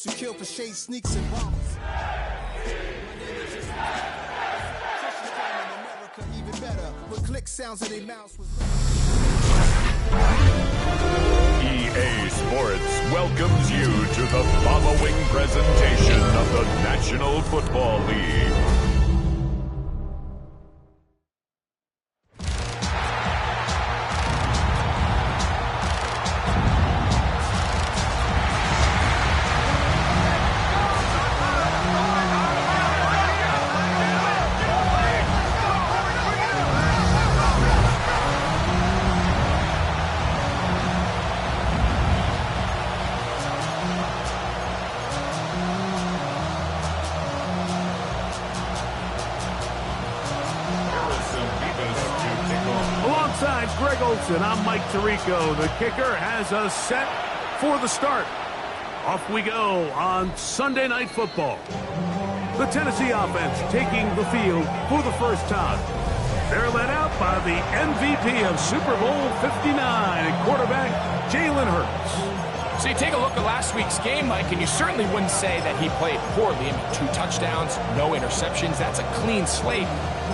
used to kill for shade sneaks and bombers. America even better. With click sounds in their mouths was EA Sports welcomes you to the following presentation of the National Football League. I'm Mike Tirico. The kicker has us set for the start. Off we go on Sunday Night Football. The Tennessee offense taking the field for the first time. They're led out by the MVP of Super Bowl 59 and quarterback Jalen Hurts. So you take a look at last week's game, Mike, and you certainly wouldn't say that he played poorly. 2 touchdowns, no interceptions. That's a clean slate.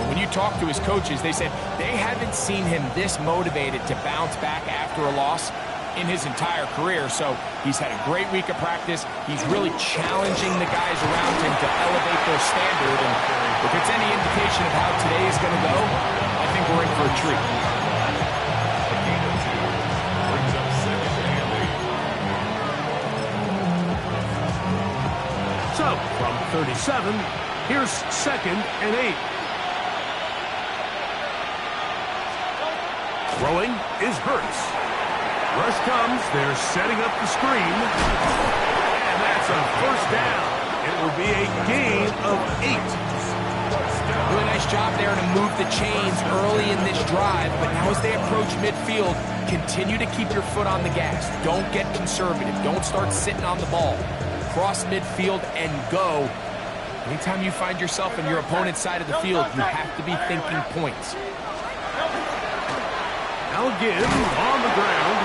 When you talk to his coaches, they said they haven't seen him this motivated to bounce back after a loss in his entire career. So he's had a great week of practice. He's really challenging the guys around him to elevate their standard. And if it's any indication of how today is going to go, I think we're in for a treat. So from 37, here's 2nd and 8. Throwing is Hurts. Rush comes. They're setting up the screen. And that's a first down. It will be a gain of 8. Really nice job there to move the chains early in this drive. But now as they approach midfield, continue to keep your foot on the gas. Don't get conservative. Don't start sitting on the ball. Cross midfield and go. Anytime you find yourself in your opponent's side of the field, you have to be thinking points. Again on the ground.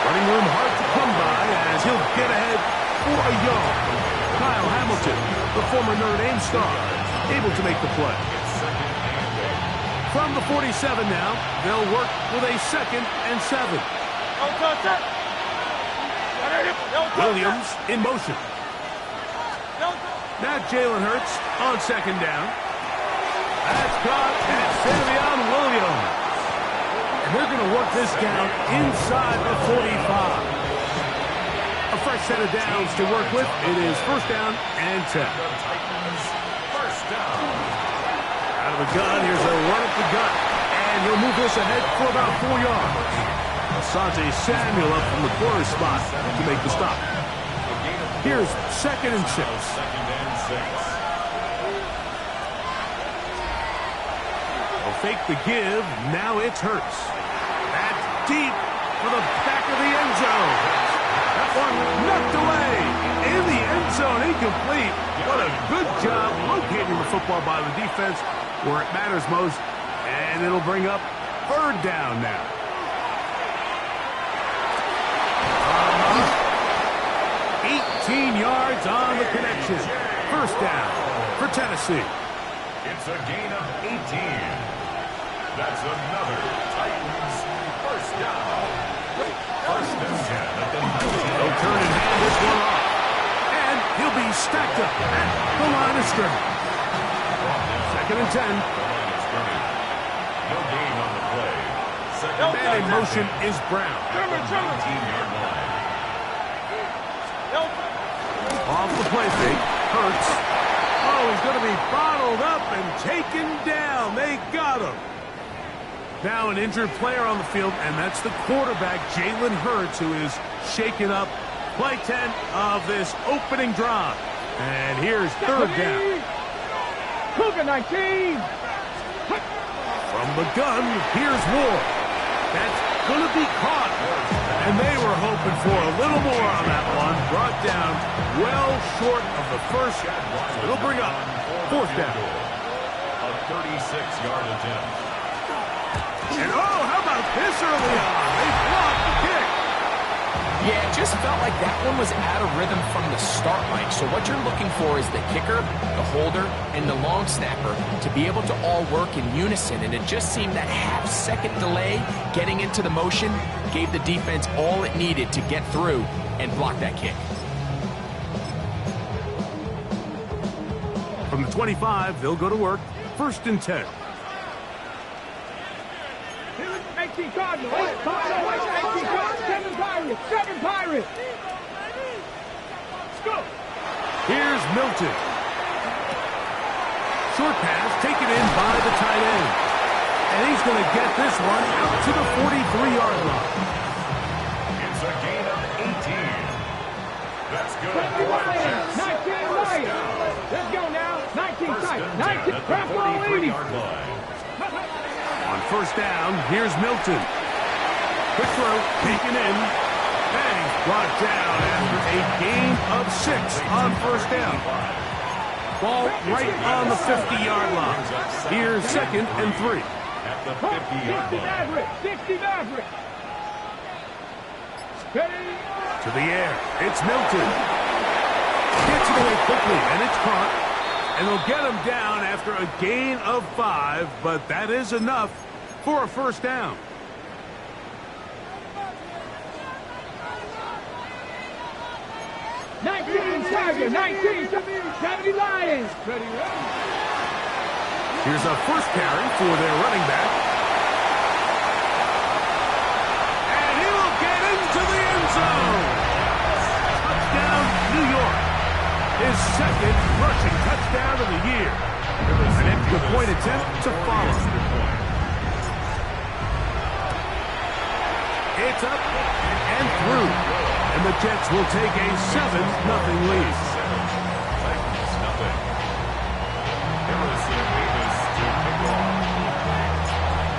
Running room hard to come by as he'll get ahead for a yard. Kyle Hamilton, the former Notre Dame star, able to make the play. From the 47 now, they'll work with a 2nd and 7. Williams in motion. Now Jalen Hurts on 2nd down. That's caught at Savion Williams. And they're going to work this down inside the 45. A fresh set of downs to work with. It is 1st down and 10. Out of the gun, here's a run at the gut. And he'll move this ahead for about 4 yards. Asante Samuel up from the corner spot to make the stop. Here's 2nd and 6. They'll fake the give. Now it's Hurts. That's deep for the back of the end zone. That one knocked away in the end zone, incomplete. What a good job locating the football by the defense where it matters most. And it'll bring up 3rd down now. 18 yards on the connection. 1st down for Tennessee. It's a gain of 18. That's another Titans 1st down. 1st and 10 at the 19. They'll turn and hand this one off. And he'll be stacked up at the line of scrimmage. 2nd and 10. No gain on the play. Man in motion is Brown. 19-yard line. Off the play fake. Hurts. Oh, he's going to be bottled up and taken down. They got him. Now an injured player on the field, and that's the quarterback, Jalen Hurts, who is shaken up. Play 10 of this opening drive. And here's 3rd down. Cougar 19. From the gun, here's Ward. That's going to be caught. And they were hoping for a little more on that one. Brought down well short of the first. It'll bring up 4th down. A 36-yard attempt. And oh, how about this early on? They blocked the kick. Yeah, it just felt like that one was out of rhythm from the start, Mike. So what you're looking for is the kicker, the holder, and the long snapper to be able to all work in unison. And it just seemed that half-second delay getting into the motion gave the defense all it needed to get through and block that kick. From the 25, they'll go to work. 1st and 10. 18 Cardinals. 18 Cardinals. 7 Pirates. 7 Pirates. Let's go. Here's Milton. Short pass taken in by the tight end. And he's going to get this one out to the 43-yard line. It's a gain of 18. That's good. 19 Lions. Let's go now. 19 Titans. 19. Crap ball 80. On 1st down, here's Milton. Quick throw, taken in. And he's brought down after a gain of 6 on 1st down. Ball right on the 50-yard line. Here's 2nd and 3. At the 50-yard line. 60 Maverick. Steady. To the air, it's Milton. Gets it away quickly, and it's caught. And they'll get him down after a gain of 5, but that is enough for a 1st down. Tiger, 19, 70 Lions. Ready. Here's a first carry for their running back. And he will get into the end zone. Touchdown, New York. His 2nd rushing touchdown of the year. An extra point attempt to follow. It's up and through. And the Jets will take a 7-0 lead.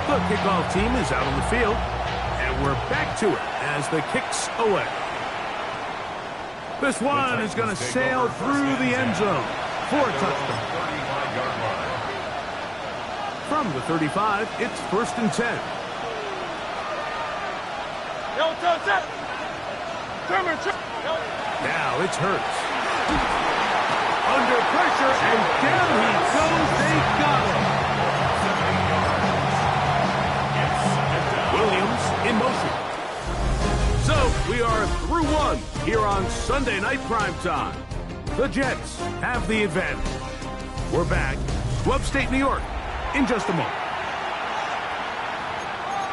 The kickoff team is out on the field, and we're back to it as the kick's away. This one is going to sail through the end zone for a touchdown. From the 35, it's 1st and 10. Now it's Hurts. Under pressure, and down he goes. They got him. Williams in motion. So we are through one here on Sunday Night Primetime. The Jets have the advantage. We're back to upstate New York in just a moment.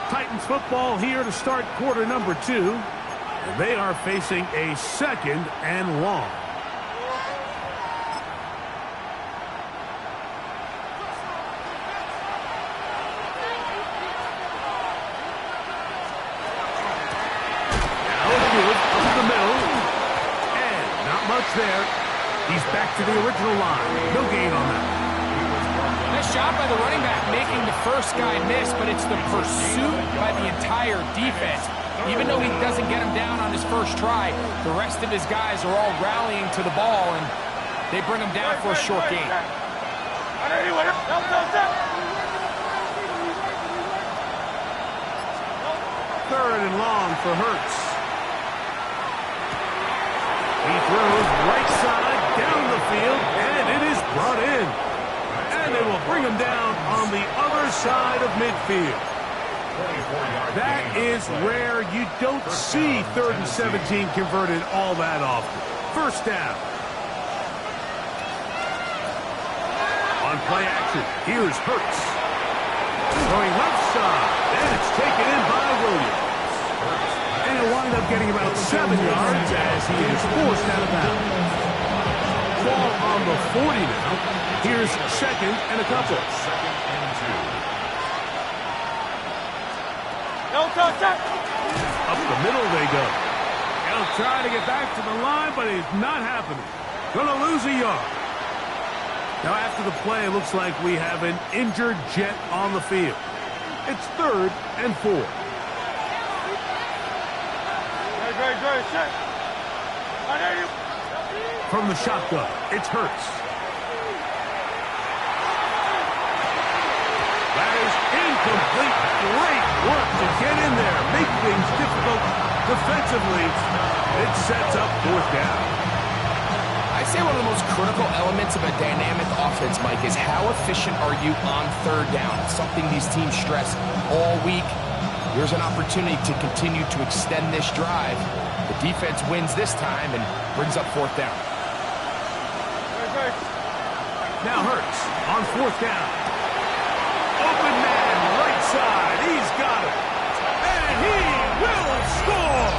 Titans football here to start quarter number 2. And they are facing a 2nd and long. Now a good up the middle. And not much there. He's back to the original line. No gain on that. Nice job by the running back making the first guy miss, but it's the pursuit by the entire defense. Even though he doesn't get him down on his first try, the rest of his guys are all rallying to the ball, and they bring him down for a short gain. 3rd and long for Hurts. He throws right side down the field, and it is brought in. And they will bring him down on the other side of midfield. That is rare. You don't see 3rd and 17 converted all that often. 1st down. On play action, here's Hurts. Throwing left side, and it's taken in by Williams. And he'll wind up getting about 7 yards as he is forced out of bounds. Ball on the 40 now. Here's 2nd and a couple. 2nd and 2. Up the middle they go. He'll try to get back to the line, but it's not happening. Gonna lose a yard. Now after the play, it looks like we have an injured Jet on the field. It's 3rd and 4. From the shotgun, it's Hurts. That is incomplete. Great work to get in there, make things difficult defensively, It sets up fourth down. I'd say one of the most critical elements of a dynamic offense, Mike, is how efficient are you on third down? It's something these teams stress all week. Here's an opportunity to continue to extend this drive. The defense wins this time and brings up fourth down. Now Hurts on fourth down. Open man, right side. He's got it. And he will score.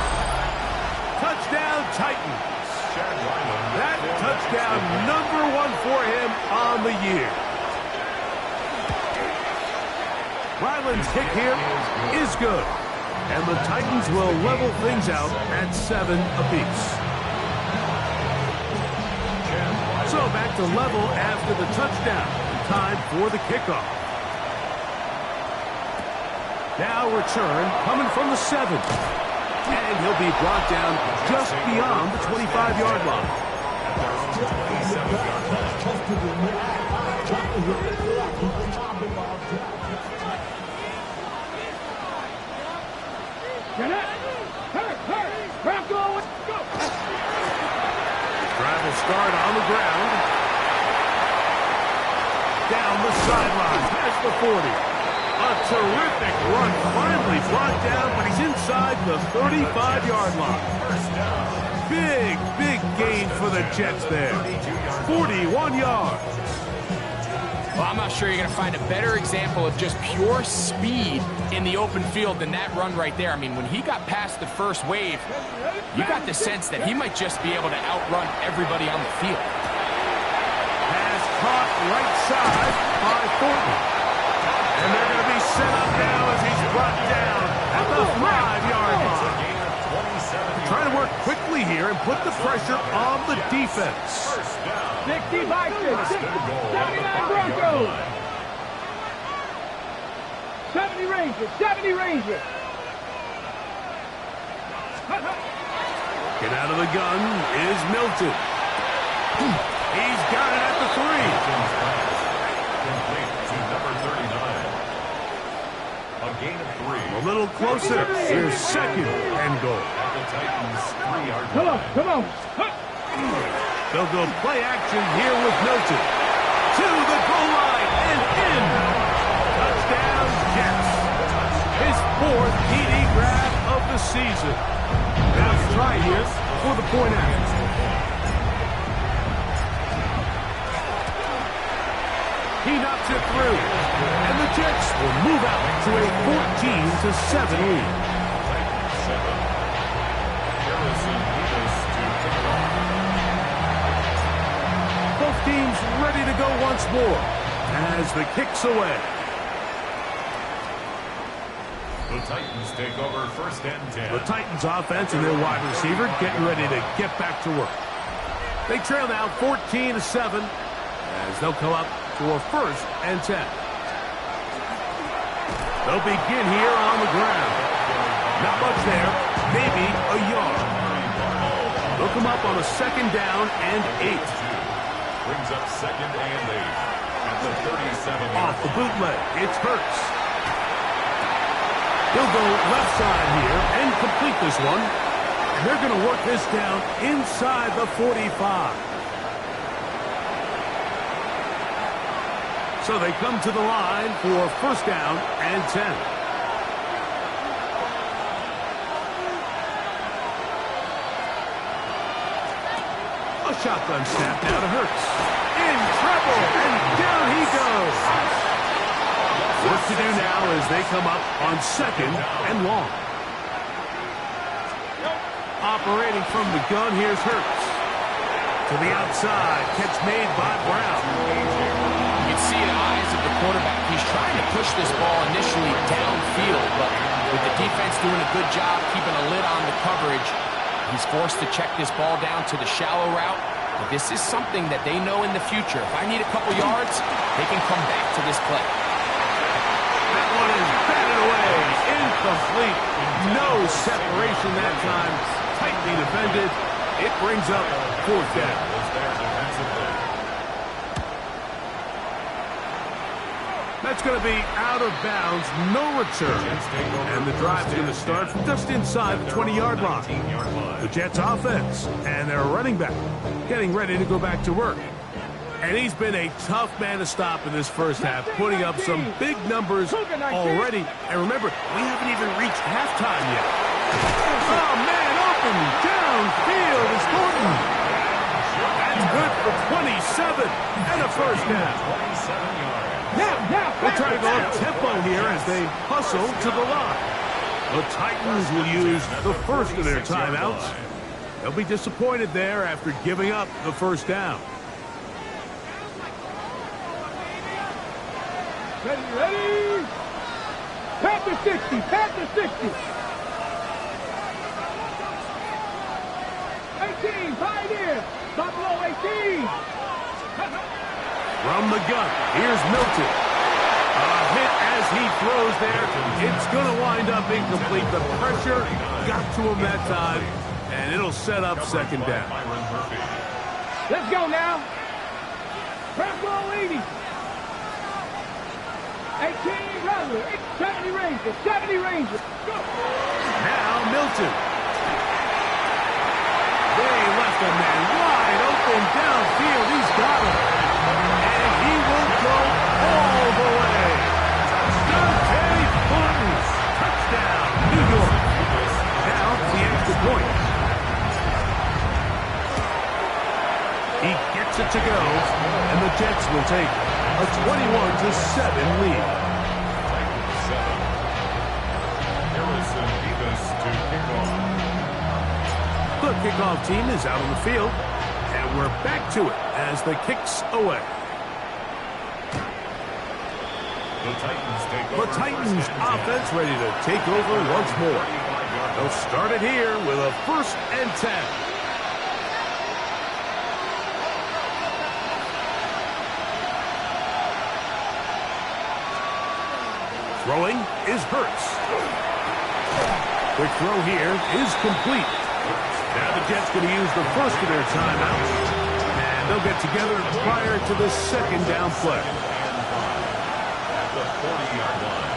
Touchdown, Titans. That touchdown #1 for him on the year. Ryland's kick here is good. And the Titans will level things out at 7 apiece. So back to level after the touchdown. Time for the kickoff. Now return coming from the 7. And he'll be brought down just beyond the 25-yard line. Get it! Hurt! Bronco, let's go! Drive will start on the ground. Down the sideline, past the 40. A terrific run, finally brought down, but he's inside the 35-yard line. Big gain for the Jets there. 41 yards. Well, I'm not sure you're going to find a better example of just pure speed in the open field than that run right there. I mean, when he got past the first wave, you got the sense that he might just be able to outrun everybody on the field. Pass caught right side by Thornton. And they're going to be set up now as he's brought down at the 5-yard line. Trying to work quickly here and put the pressure on the defense. 60 by 6, 79 Broncos. 70 Rangers. Get out of the gun is Milton. He's got it at the 3. Complete to number 39. A gain of 3. A little closer. Here's second and goal. At the Titans' 3-yard line. Come on. They'll go play action here with Milton. To the goal line and in. Touchdown, Jets. His 4th TD grab of the season. Now try here for the point out. He knocks it through. And the Jets will move out to a 14-7 lead. Both teams ready to go once more as the kick's away. The Titans take over 1st and 10. The Titans offense and their wide receiver getting ready to get back to work. They trail now 14-7 as they'll come up for 1st and 10. They'll begin here on the ground. Not much there, maybe a yard. They'll come up on a 2nd down and 8. Brings up 2nd and 8 at the 37. Off the bootleg, it's Hurts. He'll go left side here and complete this one. And they're going to work this down inside the 45. So they come to the line for 1st down and 10. A shotgun snap now to Hurts. In trouble, and down he goes. Work to do now as they come up on 2nd and long. Operating from the gun, here's Hurts. To the outside, catch made by Brown. You can see in the eyes of the quarterback, he's trying to push this ball initially downfield, but with the defense doing a good job keeping a lid on the coverage, he's forced to check this ball down to the shallow route. But this is something that they know in the future. If I need a couple yards, they can come back to this play. That one is batted away. Incomplete. No separation that time. Tightly defended. It brings up 4th down. That That's going to be out of bounds, no return. And the drive's going to start from just inside the 20-yard line. The Jets offense and their running back getting ready to go back to work. And he's been a tough man to stop in this first half, putting up some big numbers already. And remember, we haven't even reached halftime yet. Oh, man, open downfield is Thornton. That's good for 27 and a first down. We'll try to go up tempo here as they hustle to the line. The Titans will use the first of their timeouts. They'll be disappointed there after giving up the first down. Ready? Panther 60, Panther 60. 18, Pioneer. Buffalo 18. From the gun, here's Milton. A hit as he throws there. It's going to wind up incomplete. The pressure got to him that time, and it'll set up second down. Let's go now. Buffalo 80. 18, Rattler. 70 Rangers, 70 Rangers. Go. Now Milton. They left a man wide open downfield. He's got him. And he will go all the way. Dante Thornton. Touchdown, New York. Now the extra point. He gets it to go, and the Jets will take a 21-7 lead. Harrison Davis to kick off. The kickoff team is out on the field, and we're back to it as the kick's away. The Titans offense ready to take over once more. They'll start it here with a 1st and 10. Throwing is Hurts. Quick throw here is complete. Now the Jets going to use the first of their timeouts, and they'll get together prior to the second down play. At the 40-yard line.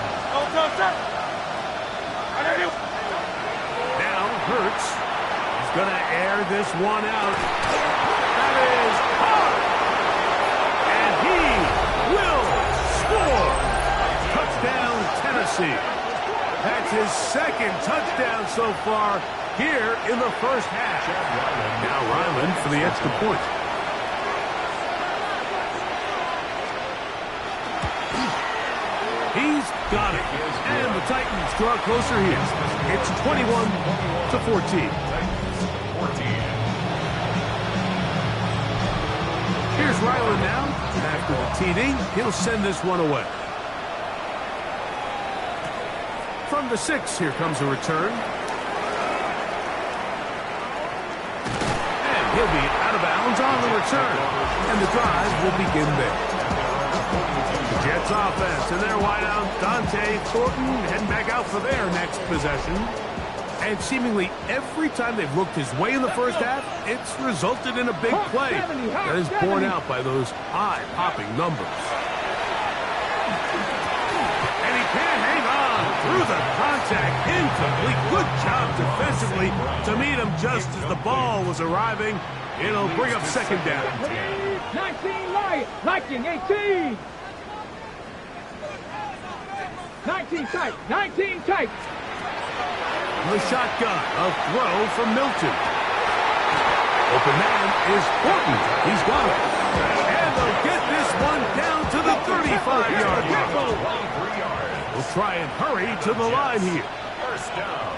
Now Hurts is going to air this one out. That is hard. And he will score. Touchdown, Tennessee. That's his second touchdown so far here in the first half. Now Ryland for the extra point. He's got it. And the Titans draw closer here. It's 21-14. Here's Ryland now. After the TD, he'll send this one away. From the 6, here comes a return. And he'll be out of bounds on the return. And the drive will begin there. The Jets offense and their wideout, Dante Thornton, heading back out for their next possession. And seemingly every time they've looked his way in the first half, it's resulted in a big play that is borne out by those eye-popping numbers. And he can't hang on through the contact, incomplete. Good job defensively to meet him just as the ball was arriving. It'll bring up second down. 19 Lion, Viking 18. 19 tight, 19 tight. The shotgun, a throw from Milton. Open man is Thornton. He's got it. And they'll get this one down to the 35-yard line. We'll try and hurry to the line here. First down.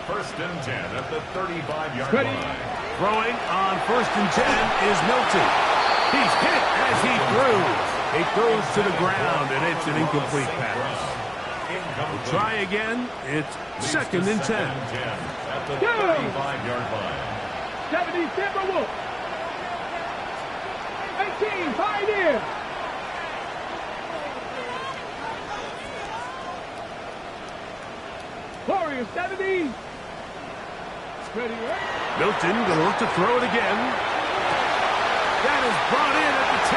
1st and 10 at the 35-yard line. Throwing on 1st and 10 is Milton. He's hit as he threw. It goes to the ground, and it's an incomplete pass. We'll try again. It's 2nd and 10. At the 35-yard line. 70 Timberwolves. 18 Pioneer. Warriors 70. Ready, right? Milton going to look to throw it again. That is brought in at the 10.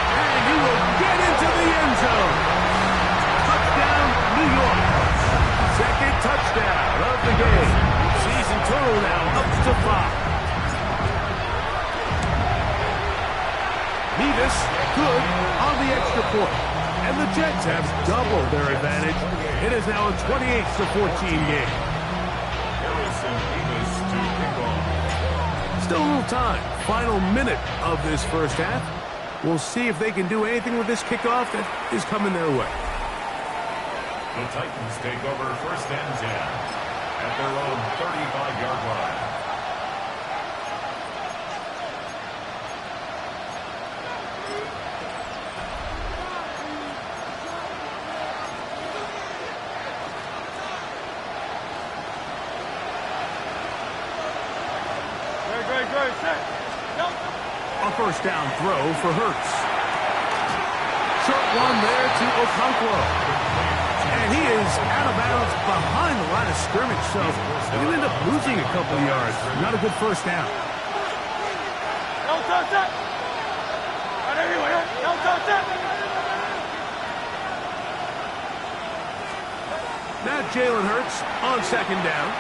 And he will get into the end total now up to 5. Nevis, good on the extra point. And the Jets have doubled their advantage. It is now a 28-14 game. Harrison Nevis to kick off. Still a little time. Final minute of this first half. We'll see if they can do anything with this kickoff that is coming their way. The Titans take over first and 10 at their own 35-yard line. A first down throw for Hurts. Short one there to Okonkwo. And he is out of bounds behind the line of scrimmage, so he'll end up losing a couple of yards. Not a good first down. Now Jalen Hurts on second down.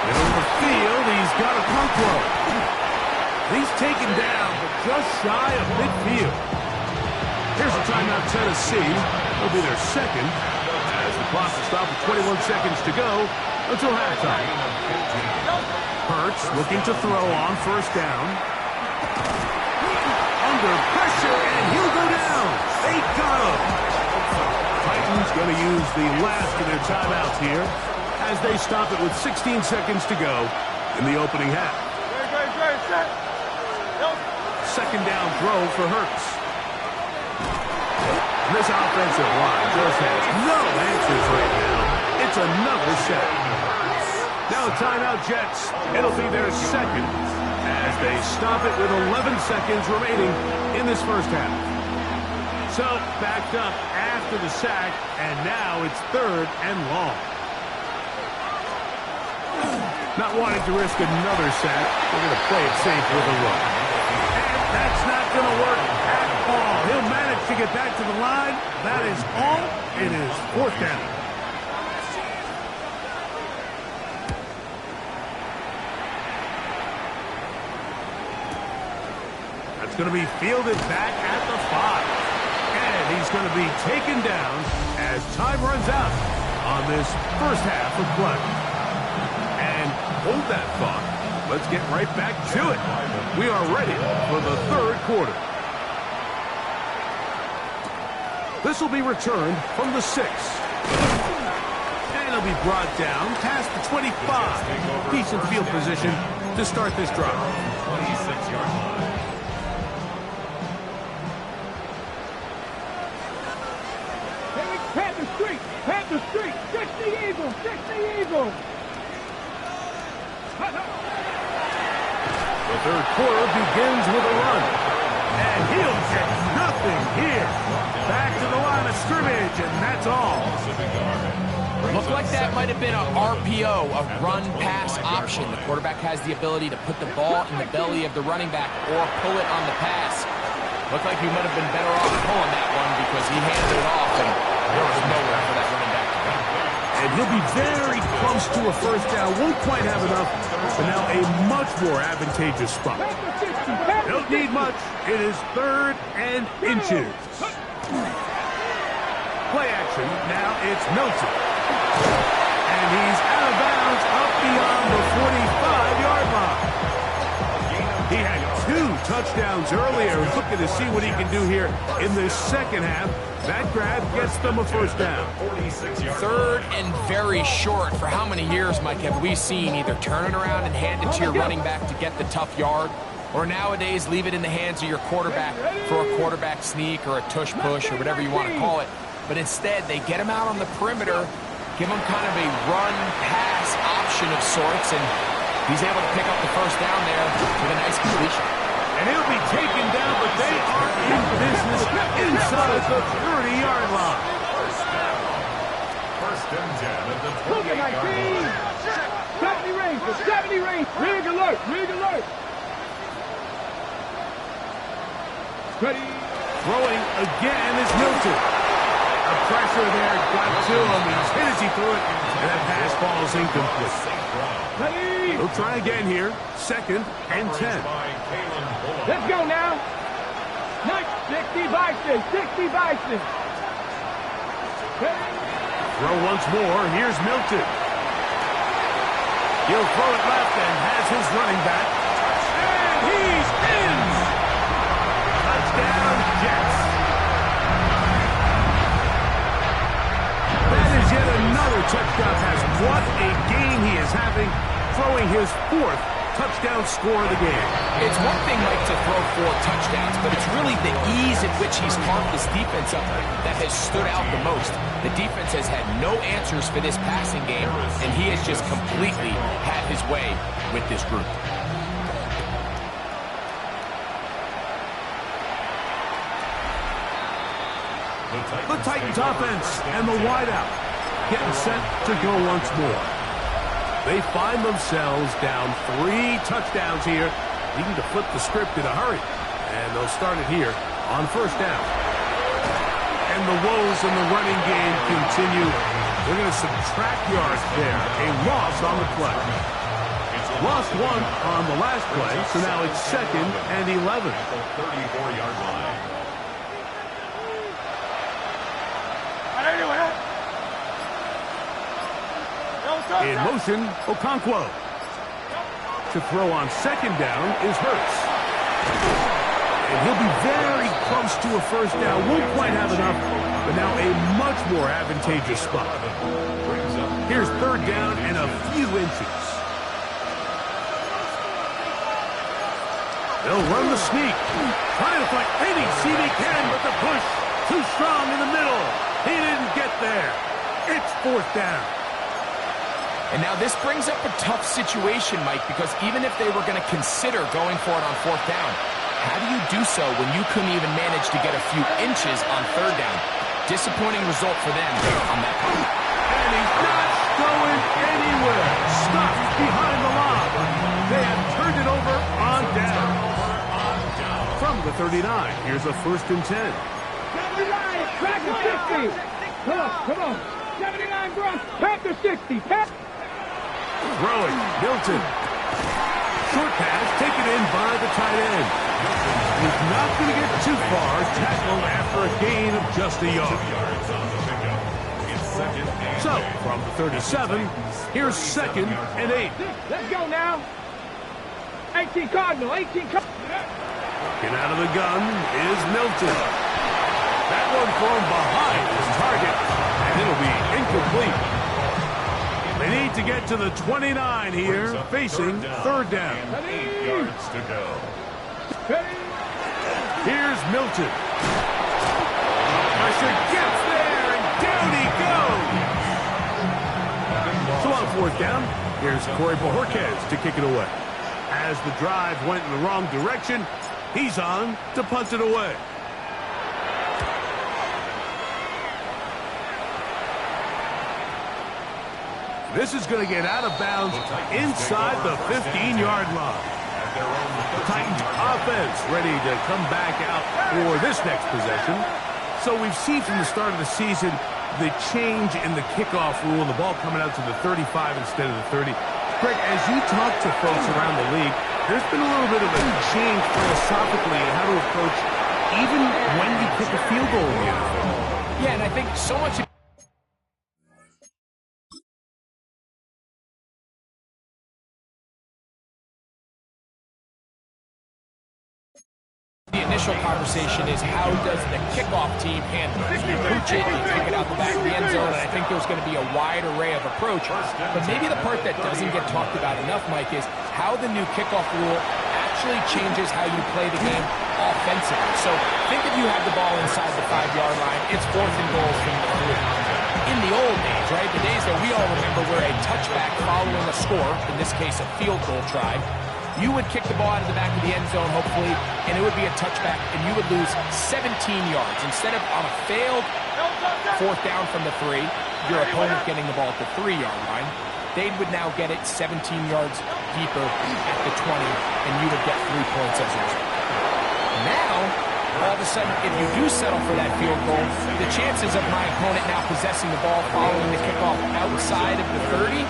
Middle of the field, he's got Okonkwo. He's taken down, but just shy of midfield. Here's a timeout, Tennessee. It'll be their second, as the clock will stop with 21 seconds to go until halftime. Hurts looking to throw on first down. Under pressure, and he'll go down. They got him. Titans going to use the last of their timeouts here as they stop it with 16 seconds to go in the opening half. Second down throw for Hurts. This offensive line just has no answers right now. It's another sack. Now timeout Jets. It'll be their second as they stop it with 11 seconds remaining in this first half. So backed up after the sack, and now it's third and long. Not wanting to risk another sack, they're going to play it safe with a run. And that's not going to work at all. He'll manage to get back to the line. That is all. It is fourth down. That's going to be fielded back at the 5. And he's going to be taken down as time runs out on this first half of play. And hold that thought. Let's get right back to it. We are ready for the third quarter. This will be returned from the 6. And it'll be brought down past the 25. Decent field position to start this drive. 26-yard line. Panther Street, 60 Eagles, 60 Eagles. The third quarter begins with a run. And he'll get nothing here. Back to the line of scrimmage, and that's all. Looked like that might have been a RPO, a run-pass option. The quarterback has the ability to put the ball in the belly of the running back or pull it on the pass. Looked like he might have been better off pulling that one because he handed it off, and there was nowhere for that running back to go. And he'll be very close to a first down. Won't quite have enough, but now a much more advantageous spot. Don't need much. It is third and inches. Play action. Now it's Milton. And he's out of bounds up beyond the 45-yard line. He had 2 touchdowns earlier. Looking to see what he can do here in the second half. That grab gets them a first down. Third and very short. For how many years, Mike, have we seen either turn it around and hand it to your running back to get the tough yard, or nowadays leave it in the hands of your quarterback for a quarterback sneak or a tush push or whatever you want to call it. But instead, they get him out on the perimeter, give him kind of a run-pass option of sorts, and he's able to pick up the first down there with a nice completion. And he'll be taken down, but they are in business inside the 30-yard line. First and 10 at the Look at my 28-yard team. line. 70 range. Rig alert. Ready. Throwing again is Milton. The pressure there got to him. He's hit as he threw it, and that pass ball is incomplete. He'll try again here. 2nd and 10. Let's go now. 60 Bison, 60 Bison. Throw once more. Here's Milton. He'll throw it left and has his running back. And he's in! Touchdown, Jets. That is yet another touchdown pass. What a game he is having, throwing his 4th touchdown score of the game. It's one thing, Mike, to throw 4 touchdowns, but it's really the ease in which he's carved this defense up that has stood out the most. The defense has had no answers for this passing game, and he has just completely had his way with this group. The Titans offense and the wideout getting set to go once more. They find themselves down 3 touchdowns here, needing to flip the script in a hurry. And they'll start it here on 1st down. And the woes in the running game continue. They're going to subtract yards there. A loss on the play. Lost 1 on the last play, so now it's 2nd and 11. 34-yard line. In motion, Okonkwo. To throw on 2nd down is Hurts. And he'll be very close to a 1st down. Won't quite have enough, but now a much more advantageous spot. Here's 3rd down and a few inches. They'll run the sneak. Trying to find any seam he can, but the push too strong in the middle. He didn't get there. It's 4th down. And now this brings up a tough situation, Mike, because even if they were going to consider going for it on 4th down, how do you do so when you couldn't even manage to get a few inches on 3rd down? Disappointing result for them on that point. And he's not going anywhere. Stuck behind the lob. They have turned it over on down. From the 39, here's a 1st and 10. 79, back to 60. Come on. 79, Brock, back to 60. Throwing, Milton. Short pass taken in by the tight end. He's not going to get too far. Tackled after a gain of just a yard. So, from the 37, here's 2nd and 8. Let's go now. 18 Cardinal, 18 Cardinal. Get out of the gun is Milton. That one thrown behind his target, and it'll be incomplete. They need to get to the 29 here, facing 3rd down. 8 yards to go. Here's Milton. Pressure gets there, and down he goes. So on 4th down, here's Corey Bojorquez to kick it away. As the drive went in the wrong direction, he's on to punt it away. This is going to get out of bounds inside the 15-yard line. The Titans offense ready to come back out for this next possession. So we've seen from the start of the season the change in the kickoff rule and the ball coming out to the 35 instead of the 30. Greg, as you talk to folks around the league, there's been a little bit of a change philosophically in how to approach even when you kick a field goal in the NFL. Yeah, and I think so much the initial conversation is how does the kickoff team handle it? You pooch it, you kick it out the back of the end zone, and I think there's going to be a wide array of approach. But maybe the part that doesn't get talked about enough, Mike, is how the new kickoff rule actually changes how you play the game offensively. So think if you have the ball inside the 5-yard line, it's 4th and goal from the 3. In the old days, right, the days that we all remember where a touchback following a score, in this case a field goal try, you would kick the ball out of the back of the end zone, hopefully, and it would be a touchback, and you would lose 17 yards. Instead of on a failed 4th down from the 3, your opponent getting the ball at the 3-yard line, they would now get it 17 yards deeper at the 20, and you would get 3 points as a result. Now, all of a sudden, if you do settle for that field goal, the chances of my opponent now possessing the ball following the kickoff outside of the 30,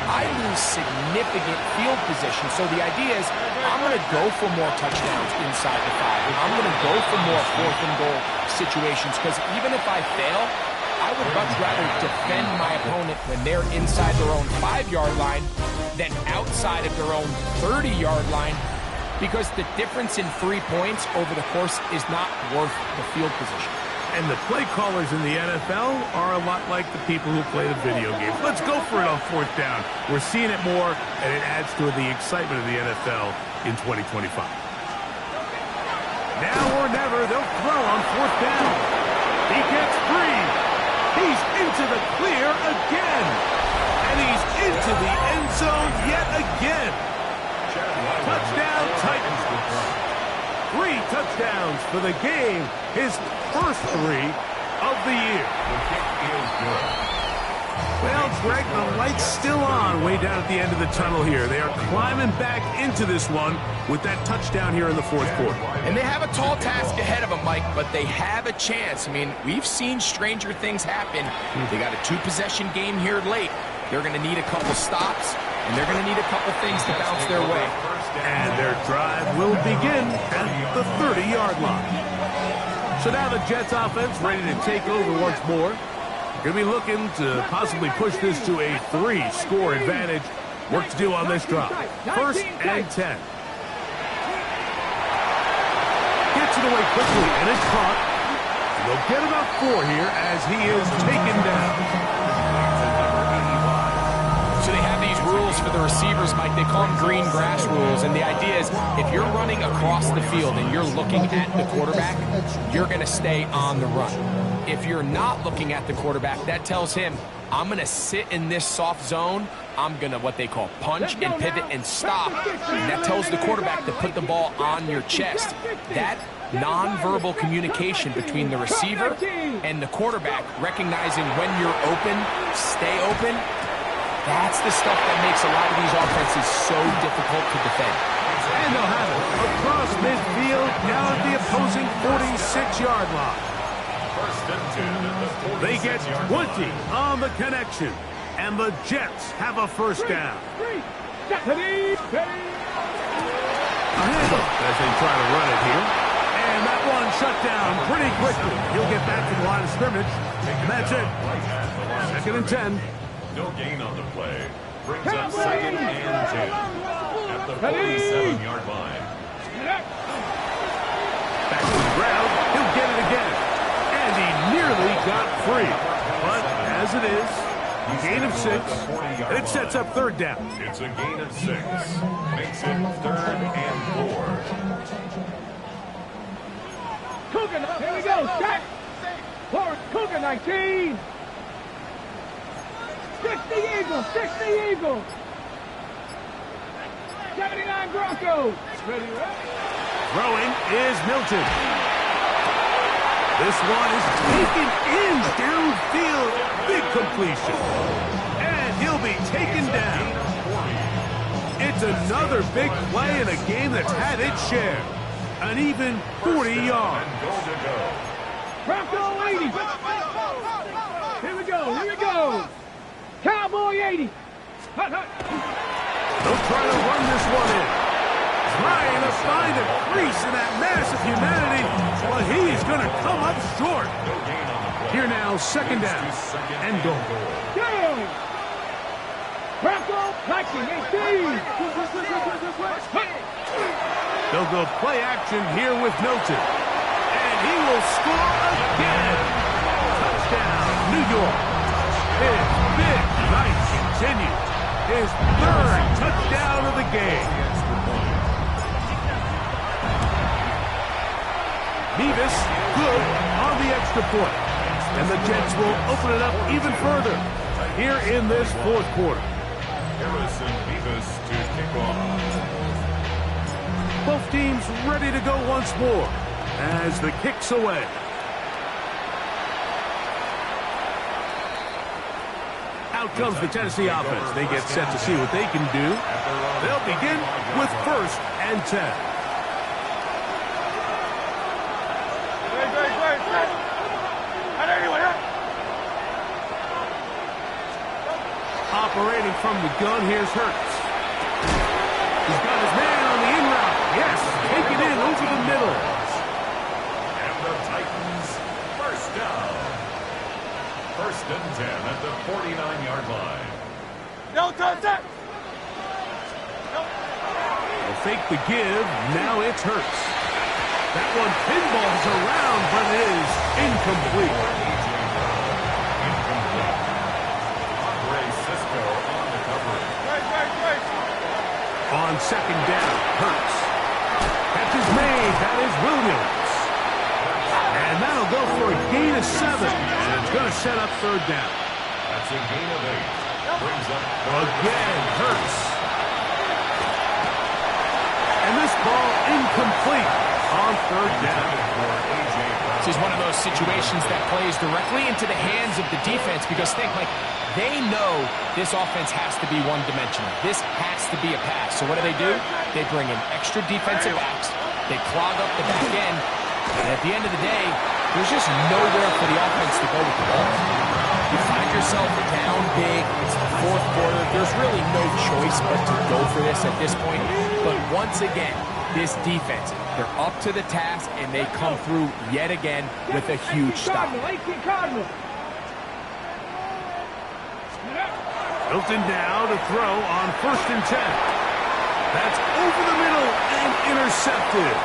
I lose significant field position. So the idea is I'm going to go for more touchdowns inside the 5. I'm going to go for more 4th and goal situations because even if I fail, I would much rather defend my opponent when they're inside their own 5-yard line than outside of their own 30-yard line, because the difference in 3 points over the course is not worth the field position. And the play callers in the NFL are a lot like the people who play the video games. Let's go for it on 4th down. We're seeing it more, and it adds to the excitement of the NFL in 2025. Now or never, they'll throw on 4th down. He gets free. He's into the clear again. And he's into the end zone yet again. Touchdown, Titans. 3 touchdowns for the game. His first 3 of the year. The kick is good. Well, Greg, the light's still on way down at the end of the tunnel here. They are climbing back into this one with that touchdown here in the 4th quarter. And they have a tall task ahead of them, Mike, but they have a chance. I mean, we've seen stranger things happen. They got a 2-possession game here late. They're going to need a couple stops, and they're going to need a couple things to bounce their way. And their drive will begin at the 30-yard line. So now the Jets offense ready to take over once more. Going to be looking to possibly push this to a 3-score advantage. Work to do on this drive. 1st and 10. Gets it away quickly, and it's caught. They'll get about 4 here as he is taken down. So they have these rules for the receivers, Mike. They call them green grass rules. And the idea is if you're running across the field and you're looking at the quarterback, you're going to stay on the run. If you're not looking at the quarterback, that tells him, I'm going to sit in this soft zone. I'm going to what they call punch and pivot and stop. And that tells the quarterback to put the ball on your chest. That nonverbal communication between the receiver and the quarterback, recognizing when you're open, stay open, that's the stuff that makes a lot of these offenses so difficult to defend. And they'll have it across midfield, now at the opposing 46-yard line. They get 20 on the connection, and the Jets have a first down. A handoff as they try to run it here. And that one shut down pretty quickly. He'll get back to the line of scrimmage. And that's it. 2nd and 10. No gain on the play. Brings up 2nd and 10 at the 47-yard line. Back to the ground. He'll get it again. And he nearly got free. But as it is, a gain of 6. And it sets up 3rd down. It's a gain of 6. Makes it 3rd and 4. Cougar, here we go, set. Forward, Cougar 19. 60 Eagles, 60 Eagles. 79 Broncos. Ready, Throwing is Milton. This one is taken in downfield. Big completion. And he'll be taken down. It's another big play in a game that's had its share. An even 40 yards. Bronco 80. Here we go, here we go. Cowboy 80. Hut, hut. They'll try to run this one in. Trying to find a crease in that mass of humanity, but he's going to come up short. Here now, 2nd down and goal. Go! Bronco Viking 18. They'll go play action here with Milton. And he will score again. Touchdown, New York. His big night continues. His 3rd touchdown of the game. Nevis good on the extra point. And the Jets will open it up even further here in this 4th quarter. Harrison Nevis to kick off. Both teams ready to go once more as the kick's away. Out comes the Tennessee offense. They get set to see what they can do. They'll begin with 1st and 10. from the gun. Here's Hurts. He's got his man on the in route. Yes, take it in over the middle. And the Titans first down. First and 10 at the 49-yard line. No contact. They'll fake the give. Now it's Hurts. That one pinballs around, but it is incomplete. Incomplete. Andre Cisco on the coverage. On second down, Hurts. Catch is made. That is Williams. And that'll go for a gain of 7. And it's going to set up third down. That's a gain of 8. Brings up Again, Hurts. And this ball incomplete on third down. This is one of those situations that plays directly into the hands of the defense because think, like, they know this offense has to be one-dimensional. This has to be a pass. So what do? They bring in extra defensive backs. They clog up the back end. And at the end of the day, there's just nowhere for the offense to go with the ball. You find yourself down big. It's the fourth quarter. There's really no choice but to go for this at this point. But once again, this defense, they're up to the task, and they come through yet again with a huge stop. Milton now to throw on first and 10. That's over the middle and intercepted.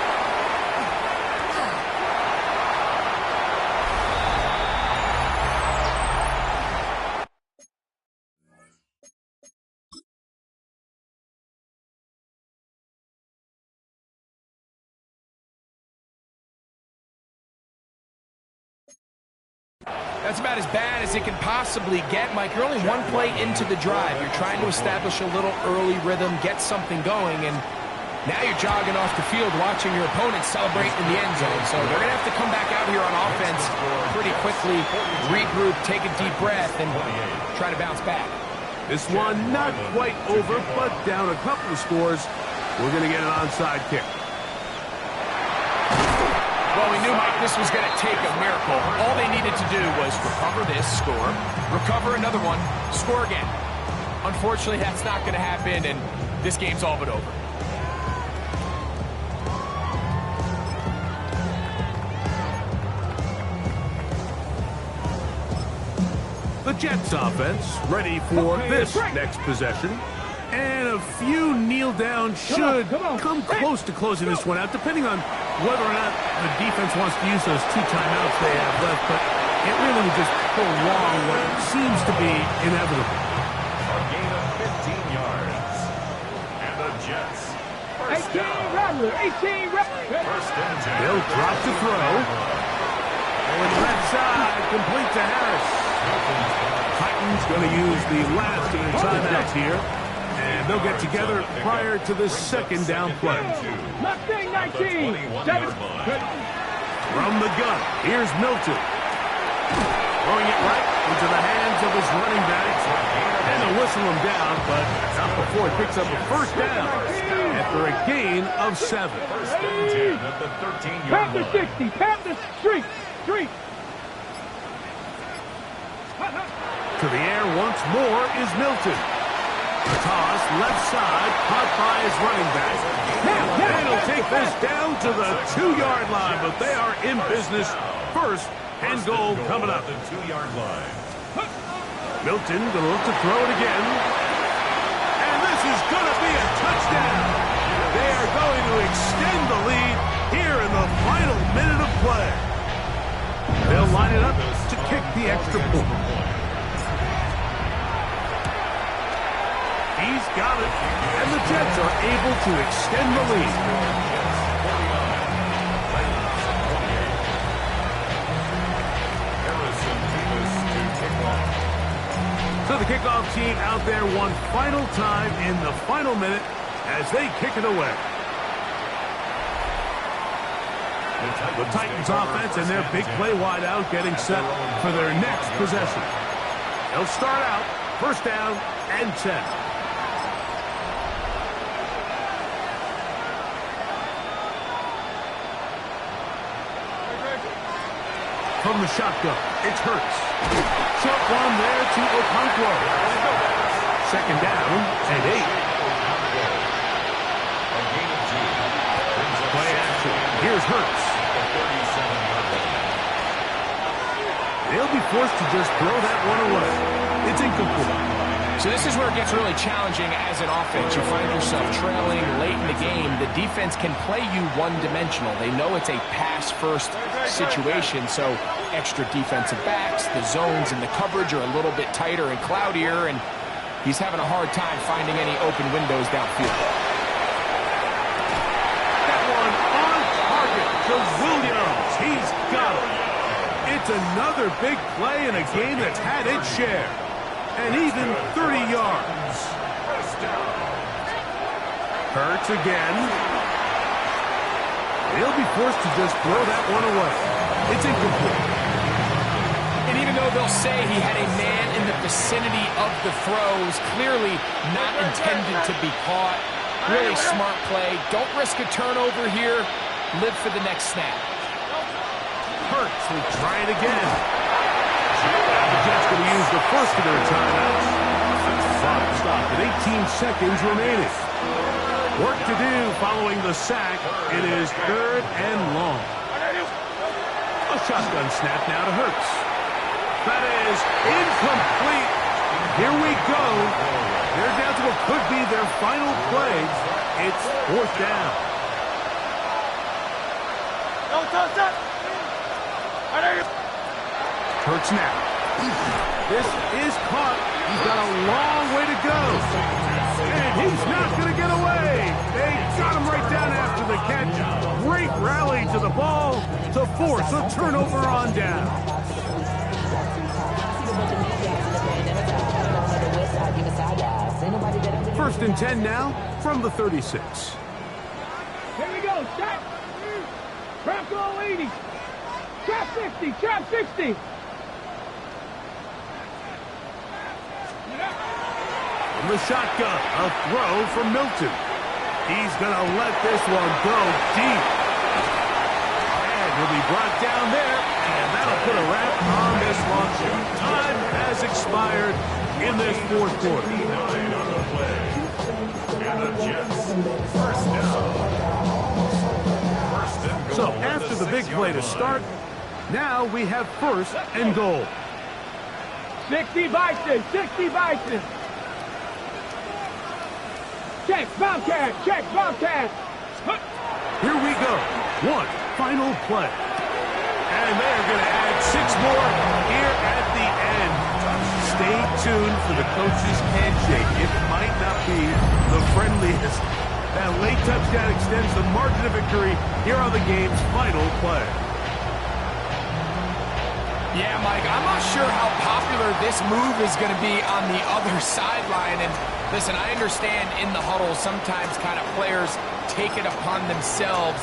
That's about as bad as it can possibly get, Mike. You're only one play into the drive. You're trying to establish a little early rhythm, get something going, and now you're jogging off the field watching your opponent celebrate in the end zone. So they're going to have to come back out here on offense pretty quickly, regroup, take a deep breath, and try to bounce back. This one not quite over, but down a couple of scores. We're going to get an onside kick. Well, we knew, Mike, this was going to take a miracle. All they needed to do was recover this, score, recover another one, score again. Unfortunately, that's not going to happen, and this game's all but over. The Jets offense ready for this next possession. And a few kneel down should come close to closing this one out, depending on whether or not the defense wants to use those 2 timeouts they have left. But it really would just prolong what seems to be inevitable. A gain of 15 yards. And the Jets first down. 18 First and 10. They'll drop to throw. Going left side, complete to Harris. Titans going to use the last of their timeouts here. And they'll get together prior to the second down play. Mustang 19. From the gun, here's Milton. Throwing it right into the hands of his running back. And they'll whistle him down, but not before it picks up a first down after a gain of 7. First and 10 at the 13-yard Panther line. 60. Panther street. To the air once more is Milton. The toss, left side, caught by his running back. And he'll take this down to the 2-yard line, but they are in business. First and goal coming up. The 2-yard line. Milton going to look to throw it again. And this is going to be a touchdown. They are going to extend the lead here in the final minute of play. They'll line it up to kick the extra point. He's got it, and the Jets are able to extend the lead. So the kickoff team out there one final time in the final minute as they kick it away. The Titans offense and their big play wideout getting set for their next possession. They'll start out first down and 10. From the shotgun, it's Hurts. Short one there to Okonkwo. Second down and 8. Play action. Here's Hurts. They'll be forced to just throw that one away. It's incomplete. So this is where it gets really challenging as an offense. You find yourself trailing late in the game. The defense can play you one-dimensional. They know it's a pass-first situation, so extra defensive backs, the zones and the coverage are a little bit tighter and cloudier, and he's having a hard time finding any open windows downfield. That one on target to Williams. He's got it. It's another big play in a game that's had its share. And even 30 yards. Hurts again. They'll be forced to just throw that one away. It's incomplete. And even though they'll say he had a man in the vicinity of the throws, clearly not intended to be caught. Really smart play. Don't risk a turnover here. Live for the next snap. Hurts will try it again. The Jets going to use the first of their timeouts. Clock stopped at 18 seconds remaining. Work to do following the sack. It is 3rd and long. A shotgun snap now to Hurts. That is incomplete. Here we go. They're down to what could be their final play. It's 4th down. Hurts now. This is caught. He's got a long way to go. And he's not going to get away. They got him right down after the catch. Great rally to the ball to force a turnover on down. First and 10 now from the 36. Here we go. Set. Trap goal 80. Trap 60. Trap 60. From the shotgun, a throw from Milton. He's going to let this one go deep. And he'll be brought down there, and that'll put a wrap on this launch. Time has expired in this 4th quarter. So after the big play to start, now we have 1st and goal. 60 Bison. 60 Bison. Check, Bobcat, check, Bobcat. Here we go. One final play. And they're going to add 6 more here at the end. Stay tuned for the coach's handshake. It might not be the friendliest. That late touchdown extends the margin of victory here on the game's final play. Yeah, Mike, I'm not sure how popular this move is going to be on the other sideline. And listen, I understand in the huddle sometimes kind of players take it upon themselves